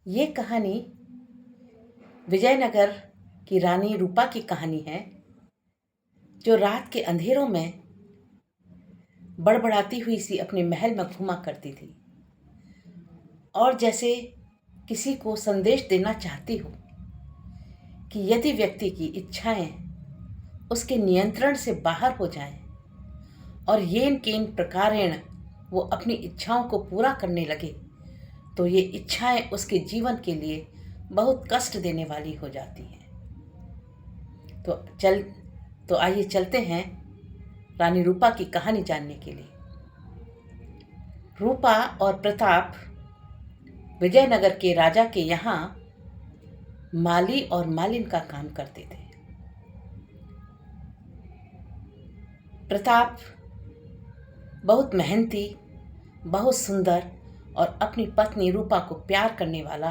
ये कहानी विजयनगर की रानी रूपा की कहानी है, जो रात के अंधेरों में बड़बड़ाती हुई सी अपने महल में घूमा करती थी और जैसे किसी को संदेश देना चाहती हो कि यदि व्यक्ति की इच्छाएं उसके नियंत्रण से बाहर हो जाएं और येन केन प्रकारेण वो अपनी इच्छाओं को पूरा करने लगे तो ये इच्छाएं उसके जीवन के लिए बहुत कष्ट देने वाली हो जाती हैं। तो आइए चलते हैं रानी रूपा की कहानी जानने के लिए। रूपा और प्रताप विजयनगर के राजा के यहाँ माली और मालिन का काम करते थे। प्रताप बहुत मेहनती, बहुत सुंदर और अपनी पत्नी रूपा को प्यार करने वाला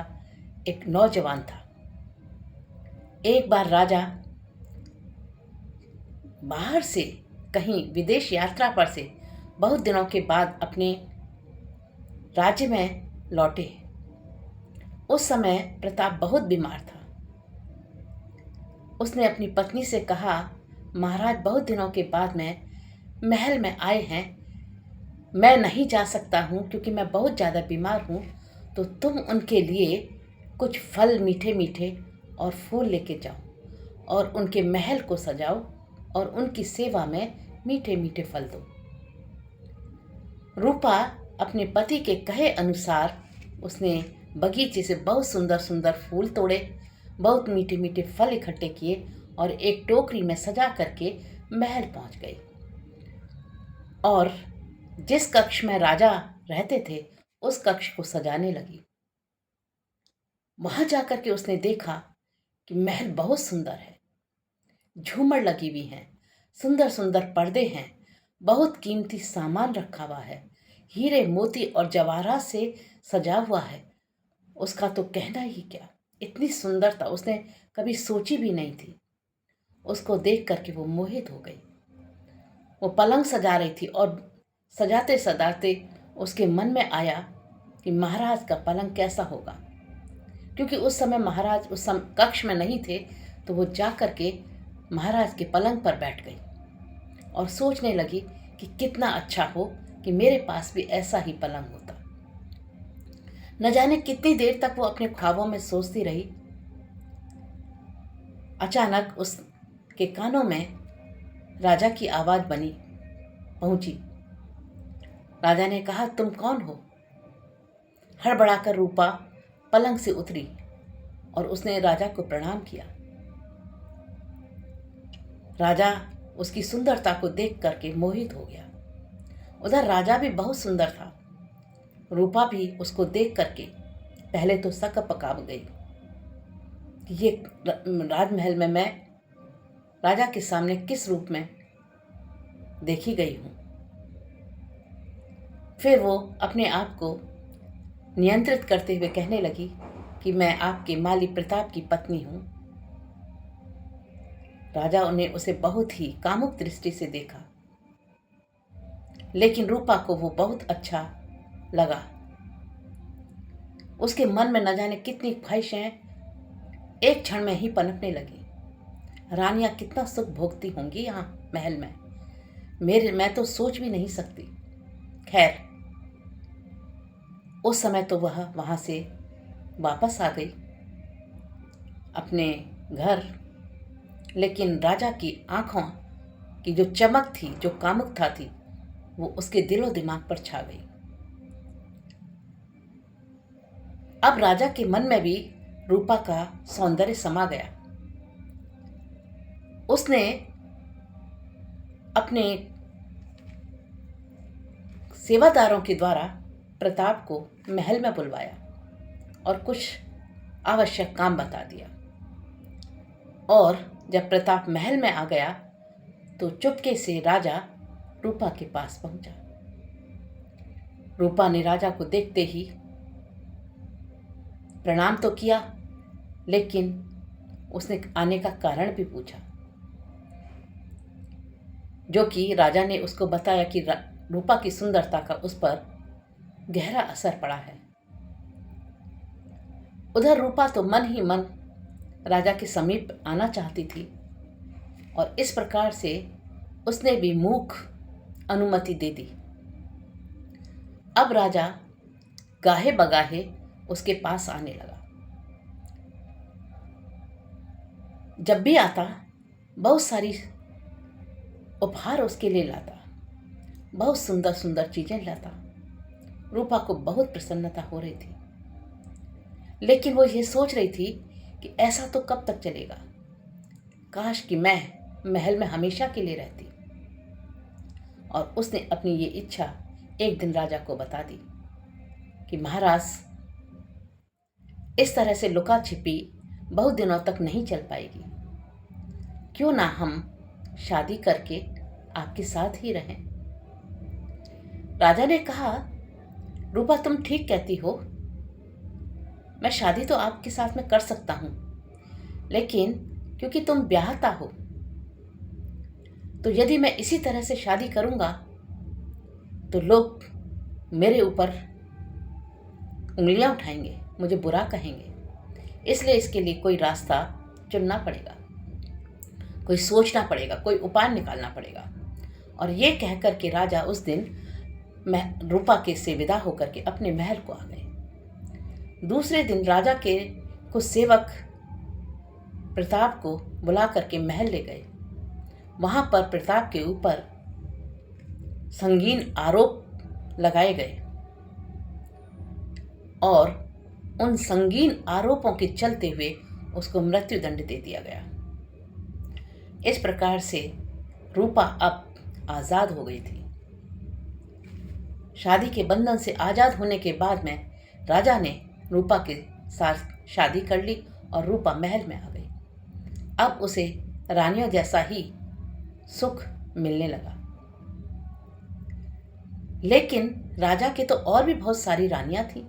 एक नौजवान था। एक बार राजा बाहर से कहीं विदेश यात्रा पर से बहुत दिनों के बाद अपने राज्य में लौटे। उस समय प्रताप बहुत बीमार था। उसने अपनी पत्नी से कहा, महाराज बहुत दिनों के बाद में महल में आए हैं, मैं नहीं जा सकता हूँ क्योंकि मैं बहुत ज़्यादा बीमार हूँ, तो तुम उनके लिए कुछ फल मीठे मीठे और फूल लेके जाओ और उनके महल को सजाओ और उनकी सेवा में मीठे मीठे फल दो। रूपा अपने पति के कहे अनुसार उसने बगीचे से बहुत सुंदर सुंदर फूल तोड़े, बहुत मीठे मीठे फल इकट्ठे किए और एक टोकरी में सजा करके महल पहुंच गई और जिस कक्ष में राजा रहते थे उस कक्ष को सजाने लगी। वहां जाकर के उसने देखा कि महल बहुत सुंदर है, झूमर लगी हुई हैं, सुंदर सुंदर पर्दे हैं, बहुत कीमती सामान रखा हुआ है, हीरे मोती और जवाहरात से सजा हुआ है। उसका तो कहना ही क्या, इतनी सुंदरता उसने कभी सोची भी नहीं थी। उसको देख करके वो मोहित हो गई। वो पलंग सजा रही थी और सजाते सजाते उसके मन में आया कि महाराज का पलंग कैसा होगा, क्योंकि उस समय महाराज उस कक्ष में नहीं थे। तो वो जा कर के महाराज के पलंग पर बैठ गई और सोचने लगी कि कितना अच्छा हो कि मेरे पास भी ऐसा ही पलंग होता। न जाने कितनी देर तक वो अपने ख्वाबों में सोचती रही। अचानक उसके कानों में राजा की आवाज़ पहुंची। राजा ने कहा, तुम कौन हो? हड़बड़ाकर रूपा पलंग से उतरी और उसने राजा को प्रणाम किया। राजा उसकी सुंदरता को देख करके मोहित हो गया। उधर राजा भी बहुत सुंदर था। रूपा भी उसको देख करके पहले तो सक पका गई कि ये राजमहल में मैं राजा के सामने किस रूप में देखी गई हूँ। फिर वो अपने आप को नियंत्रित करते हुए कहने लगी कि मैं आपके माली प्रताप की पत्नी हूँ। राजा ने उसे बहुत ही कामुक दृष्टि से देखा, लेकिन रूपा को वो बहुत अच्छा लगा। उसके मन में न जाने कितनी ख्वाहिशें एक क्षण में ही पनपने लगी। रानियां कितना सुख भोगती होंगी यहाँ महल में, मैं तो सोच भी नहीं सकती। खैर, उस समय तो वह वहाँ से वापस आ गई अपने घर, लेकिन राजा की आंखों की जो चमक थी, जो कामुकता थी, वो उसके दिलो दिमाग पर छा गई। अब राजा के मन में भी रूपा का सौंदर्य समा गया। उसने अपने सेवादारों के द्वारा प्रताप को महल में बुलवाया और कुछ आवश्यक काम बता दिया। और जब प्रताप महल में आ गया तो चुपके से राजा रूपा के पास पहुंचा। रूपा ने राजा को देखते ही प्रणाम तो किया, लेकिन उसने आने का कारण भी पूछा, जो कि राजा ने उसको बताया कि रूपा की सुंदरता का उस पर गहरा असर पड़ा है। उधर रूपा तो मन ही मन राजा के समीप आना चाहती थी और इस प्रकार से उसने भी मूक अनुमति दे दी। अब राजा गाहे बगाहे उसके पास आने लगा। जब भी आता बहुत सारी उपहार उसके लिए लाता, बहुत सुंदर सुंदर चीजें लाता। रूपा को बहुत प्रसन्नता हो रही थी, लेकिन वो ये सोच रही थी कि ऐसा तो कब तक चलेगा। काश कि मैं महल में हमेशा के लिए रहती। और उसने अपनी ये इच्छा एक दिन राजा को बता दी कि महाराज, इस तरह से लुका छिपी बहुत दिनों तक नहीं चल पाएगी। क्यों ना हम शादी करके आपके साथ ही रहें। राजा ने कहा, रूपा तुम ठीक कहती हो, मैं शादी तो आपके साथ में कर सकता हूं, लेकिन क्योंकि तुम ब्याहता हो तो यदि मैं इसी तरह से शादी करूंगा तो लोग मेरे ऊपर उंगलियां उठाएंगे, मुझे बुरा कहेंगे। इसलिए इसके लिए कोई रास्ता चुनना पड़ेगा, कोई सोचना पड़ेगा, कोई उपाय निकालना पड़ेगा। और ये कहकर के राजा उस दिन रूपा के से विदा होकर के अपने महल को आ गए। दूसरे दिन राजा के कुछ सेवक प्रताप को बुला करके महल ले गए। वहां पर प्रताप के ऊपर संगीन आरोप लगाए गए और उन संगीन आरोपों के चलते हुए उसको मृत्यु दंड दे दिया गया। इस प्रकार से रूपा अब आजाद हो गई थी। शादी के बंधन से आजाद होने के बाद में राजा ने रूपा के साथ शादी कर ली और रूपा महल में आ गई। अब उसे रानियों जैसा ही सुख मिलने लगा। लेकिन राजा के तो और भी बहुत सारी रानियां थीं,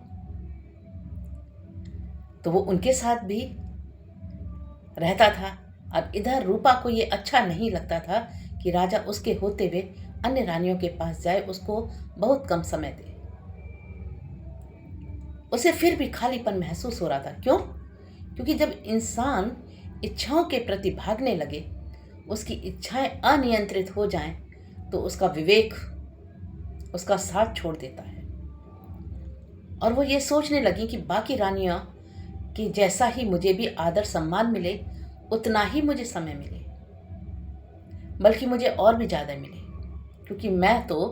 तो वो उनके साथ भी रहता था। अब इधर रूपा को ये अच्छा नहीं लगता था कि राजा उसके होते हुए अन्य रानियों के पास जाए, उसको बहुत कम समय दे। उसे फिर भी खालीपन महसूस हो रहा था। क्यों? क्योंकि जब इंसान इच्छाओं के प्रति भागने लगे, उसकी इच्छाएं अनियंत्रित हो जाएं, तो उसका विवेक उसका साथ छोड़ देता है और वो ये सोचने लगी कि बाकी रानियां कि जैसा ही मुझे भी आदर सम्मान मिले उतना ही मुझे समय मिले, बल्कि मुझे और भी ज़्यादा मिले, क्योंकि मैं तो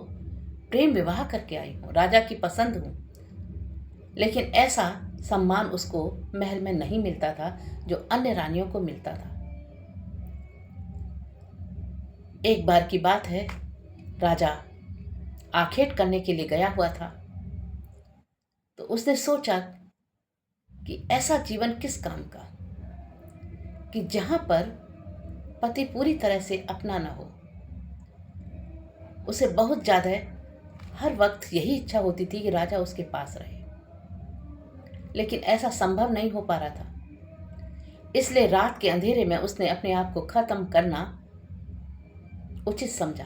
प्रेम विवाह करके आई हूँ, राजा की पसंद हूँ। लेकिन ऐसा सम्मान उसको महल में नहीं मिलता था जो अन्य रानियों को मिलता था। एक बार की बात है, राजा आखेट करने के लिए गया हुआ था, तो उसने सोचा कि ऐसा जीवन किस काम का कि जहां पर पति पूरी तरह से अपना ना हो। उसे बहुत ज़्यादा हर वक्त यही इच्छा होती थी कि राजा उसके पास रहे, लेकिन ऐसा संभव नहीं हो पा रहा था। इसलिए रात के अंधेरे में उसने अपने आप को खत्म करना उचित समझा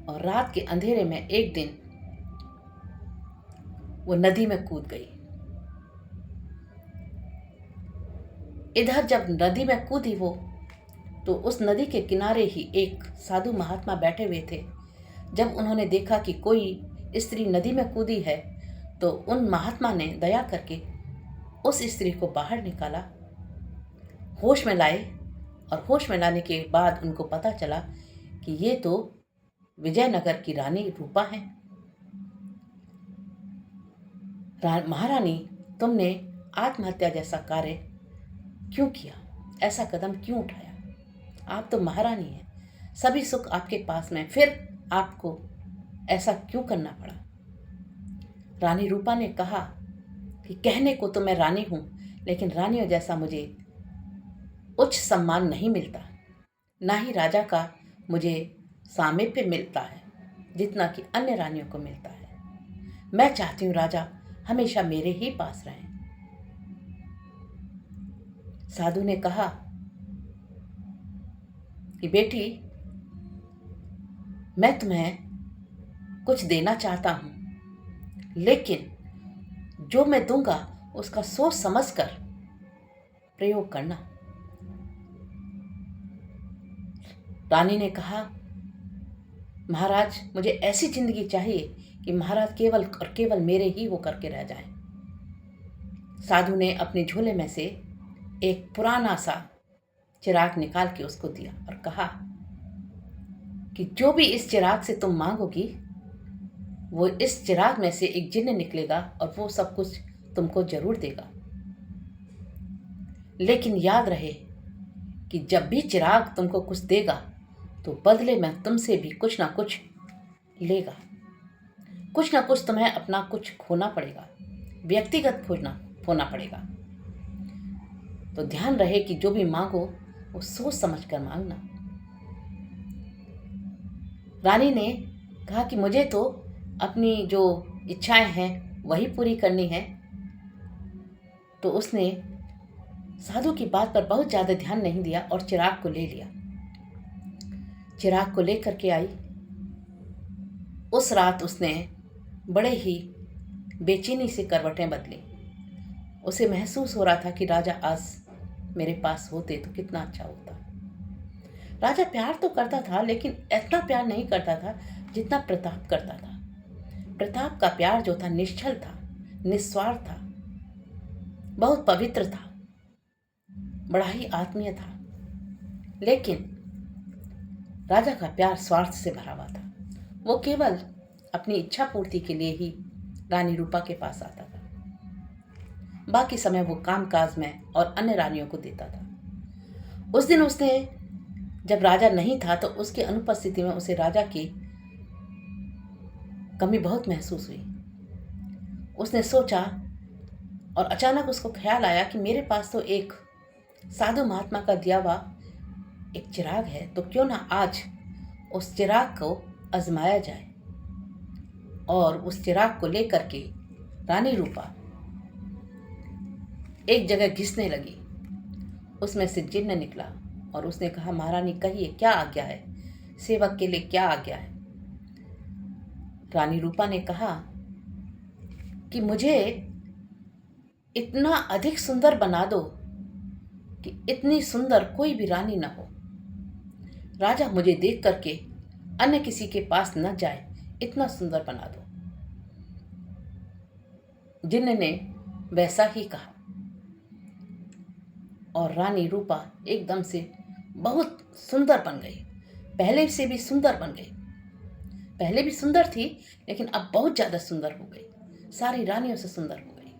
और रात के अंधेरे में एक दिन वो नदी में कूद गई। इधर जब नदी में कूदी वो, तो उस नदी के किनारे ही एक साधु महात्मा बैठे हुए थे। जब उन्होंने देखा कि कोई स्त्री नदी में कूदी है, तो उन महात्मा ने दया करके उस स्त्री को बाहर निकाला, होश में लाए। और होश में लाने के बाद उनको पता चला कि ये तो विजयनगर की रानी रूपा है। महारानी, तुमने आत्महत्या जैसा कार्य क्यों किया? ऐसा कदम क्यों उठाया? आप तो महारानी हैं, सभी सुख आपके पास में, फिर आपको ऐसा क्यों करना पड़ा? रानी रूपा ने कहा कि कहने को तो मैं रानी हूं, लेकिन रानियों जैसा मुझे उच्च सम्मान नहीं मिलता, ना ही राजा का मुझे सामीप्य मिलता है जितना कि अन्य रानियों को मिलता है। मैं चाहती हूं राजा हमेशा मेरे ही पास रहें। साधु ने कहा कि बेटी, मैं तुम्हें कुछ देना चाहता हूं, लेकिन जो मैं दूंगा उसका सोच समझकर प्रयोग करना। रानी ने कहा, महाराज, मुझे ऐसी जिंदगी चाहिए कि महाराज केवल और केवल मेरे ही होकर के रह जाएं। साधु ने अपने झोले में से एक पुराना सा चिराग निकाल के उसको दिया और कहा कि जो भी इस चिराग से तुम मांगोगी, वो इस चिराग में से एक जिन्न निकलेगा और वो सब कुछ तुमको जरूर देगा। लेकिन याद रहे कि जब भी चिराग तुमको कुछ देगा तो बदले में तुमसे भी कुछ ना कुछ लेगा। कुछ ना कुछ तुम्हें अपना कुछ खोना पड़ेगा, व्यक्तिगत खोना पड़ेगा। तो ध्यान रहे कि जो भी मांगो वो सोच समझ कर मांगना। रानी ने कहा कि मुझे तो अपनी जो इच्छाएं हैं वही पूरी करनी है। तो उसने साधु की बात पर बहुत ज़्यादा ध्यान नहीं दिया और चिराग को ले लिया। चिराग को लेकर के आई। उस रात उसने बड़े ही बेचैनी से करवटें बदली। उसे महसूस हो रहा था कि राजा आज मेरे पास होते तो कितना अच्छा होता। राजा प्यार तो करता था, लेकिन इतना प्यार नहीं करता था जितना प्रताप करता था। प्रताप का प्यार जो था निश्चल था, निस्वार्थ था, बहुत पवित्र था, बड़ा ही आत्मीय था। लेकिन राजा का प्यार स्वार्थ से भरा हुआ था। वो केवल अपनी इच्छा पूर्ति के लिए ही रानी रूपा के पास आता था। बाकी समय वो कामकाज में और अन्य रानियों को देता था। उस दिन उसने, जब राजा नहीं था, तो उसकी अनुपस्थिति में उसे राजा की कमी बहुत महसूस हुई। उसने सोचा और अचानक उसको ख्याल आया कि मेरे पास तो एक साधु महात्मा का दिया हुआ एक चिराग है, तो क्यों ना आज उस चिराग को आजमाया जाए। और उस चिराग को लेकर के रानी रूपा एक जगह घिसने लगी। उसमें से जिन्न निकला और उसने कहा, महारानी कहिए क्या आज्ञा है, सेवक के लिए क्या आज्ञा है। रानी रूपा ने कहा कि मुझे इतना अधिक सुंदर बना दो कि इतनी सुंदर कोई भी रानी न हो। राजा मुझे देख करके अन्य किसी के पास न जाए, इतना सुंदर बना दो। जिन्न ने वैसा ही कहा और रानी रूपा एकदम से बहुत सुंदर बन गई। पहले से भी सुंदर बन गई। पहले भी सुंदर थी, लेकिन अब बहुत ज़्यादा सुंदर हो गई, सारी रानियों से सुंदर हो गई।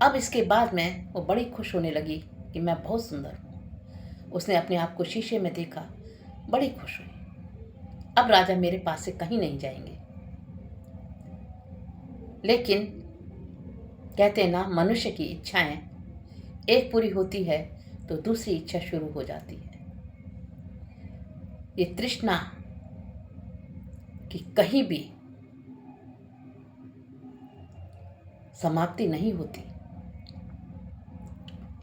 अब इसके बाद में वो बड़ी खुश होने लगी कि मैं बहुत सुंदर हूँ। उसने अपने आप को शीशे में देखा, बड़ी खुश हुई। अब राजा मेरे पास से कहीं नहीं जाएंगे। लेकिन कहते हैं ना, मनुष्य की इच्छाएं एक पूरी होती है तो दूसरी इच्छा शुरू हो जाती है। ये तृष्णा की कहीं भी समाप्ति नहीं होती,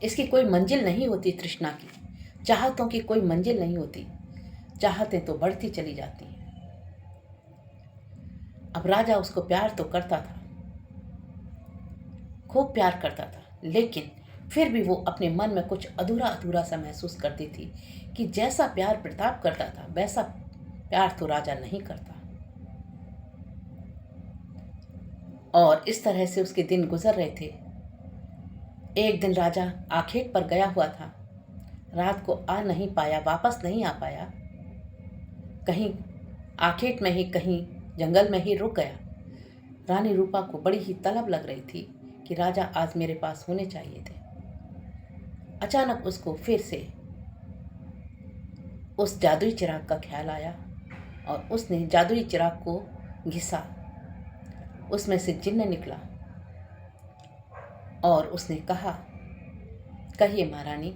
इसकी कोई मंजिल नहीं होती। तृष्णा की, चाहतों की कोई मंजिल नहीं होती। चाहतें तो बढ़ती चली जाती हैं। अब राजा उसको प्यार तो करता था, खूब प्यार करता था, लेकिन फिर भी वो अपने मन में कुछ अधूरा अधूरा सा महसूस करती थी कि जैसा प्यार प्रताप करता था वैसा प्यार तो राजा नहीं करता। और इस तरह से उसके दिन गुजर रहे थे। एक दिन राजा आखेट पर गया हुआ था, रात को आ नहीं पाया, वापस नहीं आ पाया। कहीं आखेट में ही, कहीं जंगल में ही रुक गया। रानी रूपा को बड़ी ही तलब लग रही थी कि राजा आज मेरे पास होने चाहिए थे। अचानक उसको फिर से उस जादुई चिराग का ख्याल आया और उसने जादुई चिराग को घिसा। उसमें से जिन्न निकला और उसने कहा, कहिए महारानी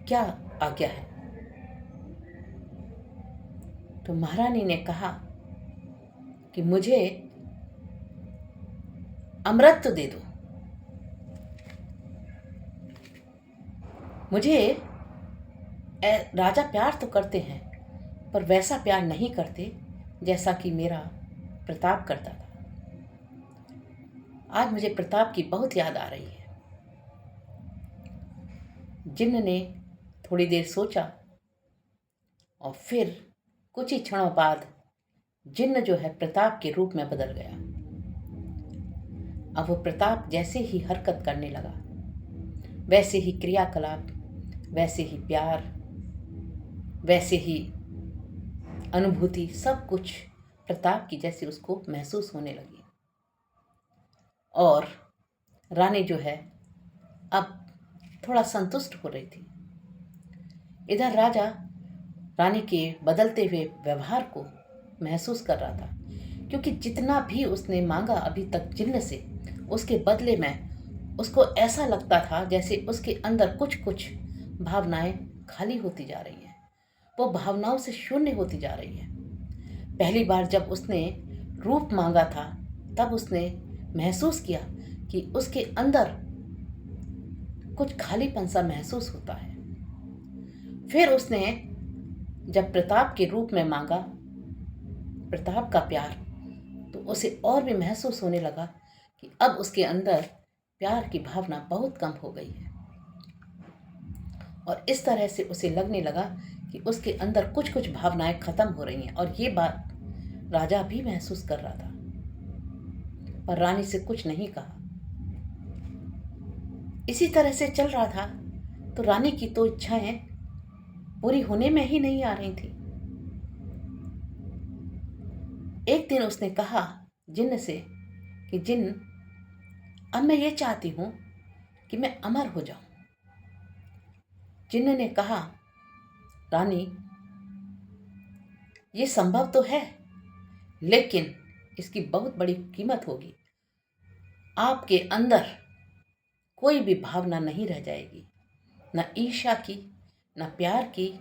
क्या आज्ञा है। तो महारानी ने कहा कि मुझे अमृत तो दे दो। मुझे राजा प्यार तो करते हैं, पर वैसा प्यार नहीं करते जैसा कि मेरा प्रताप करता था। आज मुझे प्रताप की बहुत याद आ रही है। जिन्न ने थोड़ी देर सोचा और फिर कुछ ही क्षणों बाद जिन्न जो है प्रताप के रूप में बदल गया। अब वो प्रताप जैसे ही हरकत करने लगा, वैसे ही क्रियाकलाप, वैसे ही प्यार, वैसे ही अनुभूति, सब कुछ प्रताप की जैसे उसको महसूस होने लगी। और रानी जो है अब थोड़ा संतुष्ट हो रही थी। इधर राजा रानी के बदलते हुए व्यवहार को महसूस कर रहा था, क्योंकि जितना भी उसने मांगा अभी तक जिन्न से, उसके बदले में उसको ऐसा लगता था जैसे उसके अंदर कुछ कुछ भावनाएं खाली होती जा रही हैं, वो भावनाओं से शून्य होती जा रही है। पहली बार जब उसने रूप मांगा था तब उसने महसूस किया कि उसके अंदर कुछ खालीपन सा महसूस होता है। फिर उसने जब प्रताप के रूप में मांगा प्रताप का प्यार, तो उसे और भी महसूस होने लगा कि अब उसके अंदर प्यार की भावना बहुत कम हो गई है। और इस तरह से उसे लगने लगा कि उसके अंदर कुछ कुछ भावनाएं खत्म हो रही हैं। और ये बात राजा भी महसूस कर रहा था, पर रानी से कुछ नहीं कहा। इसी तरह से चल रहा था तो रानी की तो इच्छाएं पूरी होने में ही नहीं आ रही थी। एक दिन उसने कहा जिन्न से कि जिन्न, अब मैं ये चाहती हूं कि मैं अमर हो जाऊं। जिन्न ने कहा, रानी, ये संभव तो है, लेकिन इसकी बहुत बड़ी कीमत होगी। आपके अंदर कोई भी भावना नहीं रह जाएगी, न ईर्ष्या की, न प्यार की,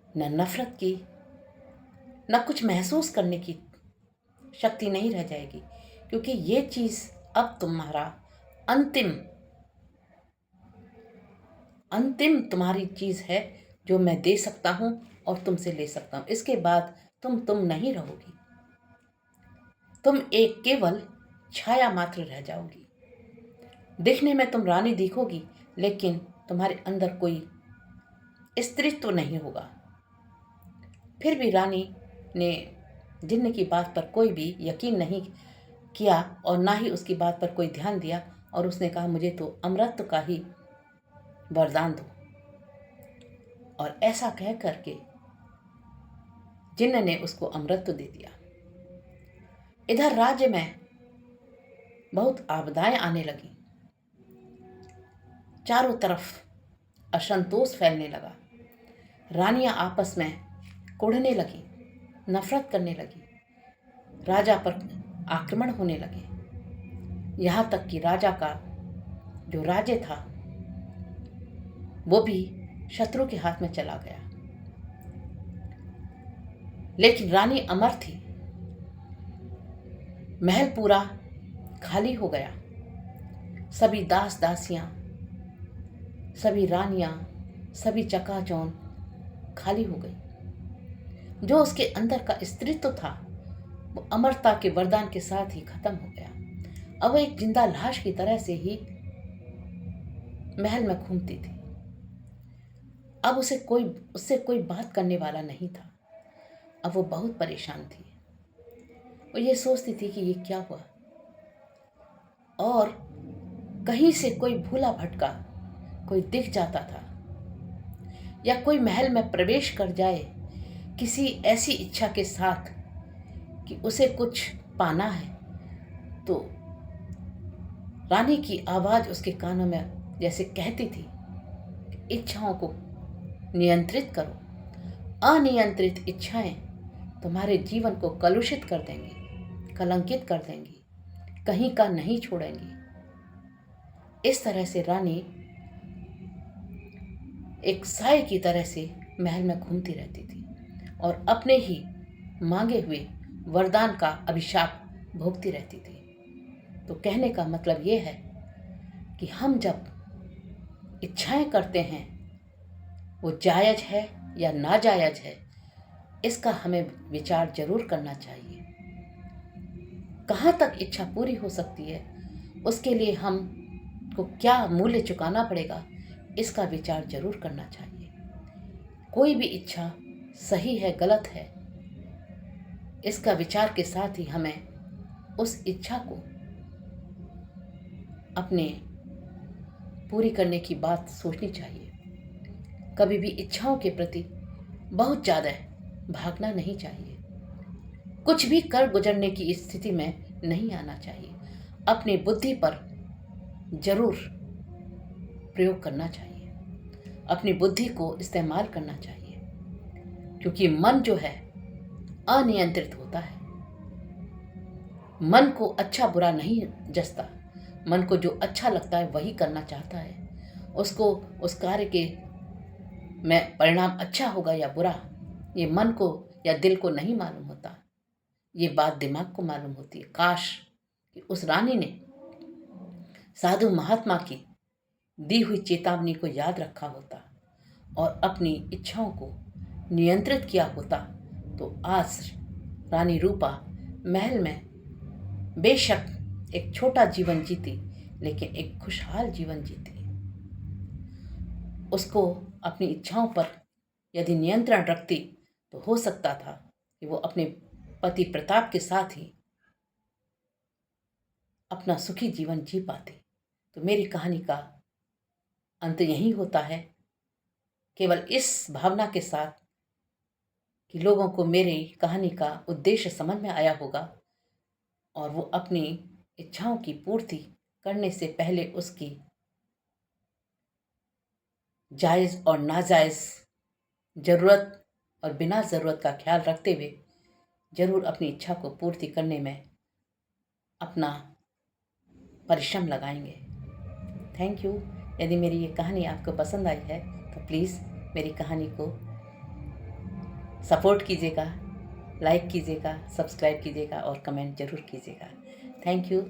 न नफरत की, न कुछ महसूस करने की शक्ति नहीं रह जाएगी, क्योंकि ये चीज अब तुम्हारा अंतिम तुम्हारी चीज है जो मैं दे सकता हूं और तुमसे ले सकता हूं। इसके बाद तुम नहीं रहोगी, तुम एक केवल छाया मात्र रह जाओगी। दिखने में तुम रानी दिखोगी, लेकिन तुम्हारे अंदर कोई स्त्रीत्व नहीं होगा। फिर भी रानी ने जिन्न की बात पर कोई भी यकीन नहीं किया और ना ही उसकी बात पर कोई ध्यान दिया, और उसने कहा, मुझे तो अमृत का ही वरदान दो। और ऐसा कह करके जिन्न ने उसको अमृत दे दिया। इधर राज्य में बहुत आपदाएं आने लगी, चारों तरफ असंतोष फैलने लगा, रानियां आपस में कुढ़ने लगी, नफरत करने लगी, राजा पर आक्रमण होने लगे, यहाँ तक कि राजा का जो राज्य था वो भी शत्रु के हाथ में चला गया। लेकिन रानी अमर थी। महल पूरा खाली हो गया, सभी दास दासियां, सभी रानियां, सभी चकाचौंध खाली हो गई। जो उसके अंदर का स्त्रीत्व था वो अमरता के वरदान के साथ ही खत्म हो गया। अब वो एक जिंदा लाश की तरह से ही महल में घूमती थी। अब उससे कोई बात करने वाला नहीं था। अब वो बहुत परेशान थी। वो ये सोचती थी कि ये क्या हुआ, और कहीं से कोई भूला भटका कोई दिख जाता था, या कोई महल में प्रवेश कर जाए किसी ऐसी इच्छा के साथ कि उसे कुछ पाना है, तो रानी की आवाज उसके कानों में जैसे कहती थी, इच्छाओं को नियंत्रित करो। अनियंत्रित इच्छाएं तुम्हारे जीवन को कलुषित कर देंगी, कलंकित कर देंगी, कहीं का नहीं छोड़ेंगी। इस तरह से रानी एक साए की तरह से महल में घूमती रहती थी और अपने ही मांगे हुए वरदान का अभिशाप भोगती रहती थी। तो कहने का मतलब ये है कि हम जब इच्छाएं करते हैं वो जायज है या नाजायज है, इसका हमें विचार जरूर करना चाहिए। कहाँ तक इच्छा पूरी हो सकती है, उसके लिए हम को क्या मूल्य चुकाना पड़ेगा, इसका विचार जरूर करना चाहिए। कोई भी इच्छा सही है गलत है, इसका विचार के साथ ही हमें उस इच्छा को अपने पूरी करने की बात सोचनी चाहिए। कभी भी इच्छाओं के प्रति बहुत ज़्यादा भागना नहीं चाहिए। कुछ भी कर गुजरने की स्थिति में नहीं आना चाहिए। अपनी बुद्धि पर जरूर प्रयोग करना चाहिए, अपनी बुद्धि को इस्तेमाल करना चाहिए, क्योंकि मन जो है अनियंत्रित होता है। मन को अच्छा बुरा नहीं जचता। मन को जो अच्छा लगता है वही करना चाहता है। उसको उस कार्य के में परिणाम अच्छा होगा या बुरा, ये मन को या दिल को नहीं मालूम होता। ये बात दिमाग को मालूम होती है। काश कि उस रानी ने साधु महात्मा की दी हुई चेतावनी को याद रखा होता और अपनी इच्छाओं को नियंत्रित किया होता, तो आज रानी रूपा महल में बेशक एक छोटा जीवन जीती, लेकिन एक खुशहाल जीवन जीती। उसको अपनी इच्छाओं पर यदि नियंत्रण रखती तो हो सकता था कि वो अपने पति प्रताप के साथ ही अपना सुखी जीवन जी पाती। तो मेरी कहानी का अंत यही होता है, केवल इस भावना के साथ कि लोगों को मेरी कहानी का उद्देश्य समझ में आया होगा और वो अपनी इच्छाओं की पूर्ति करने से पहले उसकी जायज़ और नाजायज़ ज़रूरत और बिना ज़रूरत का ख्याल रखते हुए ज़रूर अपनी इच्छा को पूर्ति करने में अपना परिश्रम लगाएंगे। Thank you. यदि मेरी ये कहानी आपको पसंद आई है तो प्लीज़ मेरी कहानी को सपोर्ट कीजिएगा, लाइक कीजिएगा, सब्सक्राइब कीजिएगा और कमेंट ज़रूर कीजिएगा। Thank you.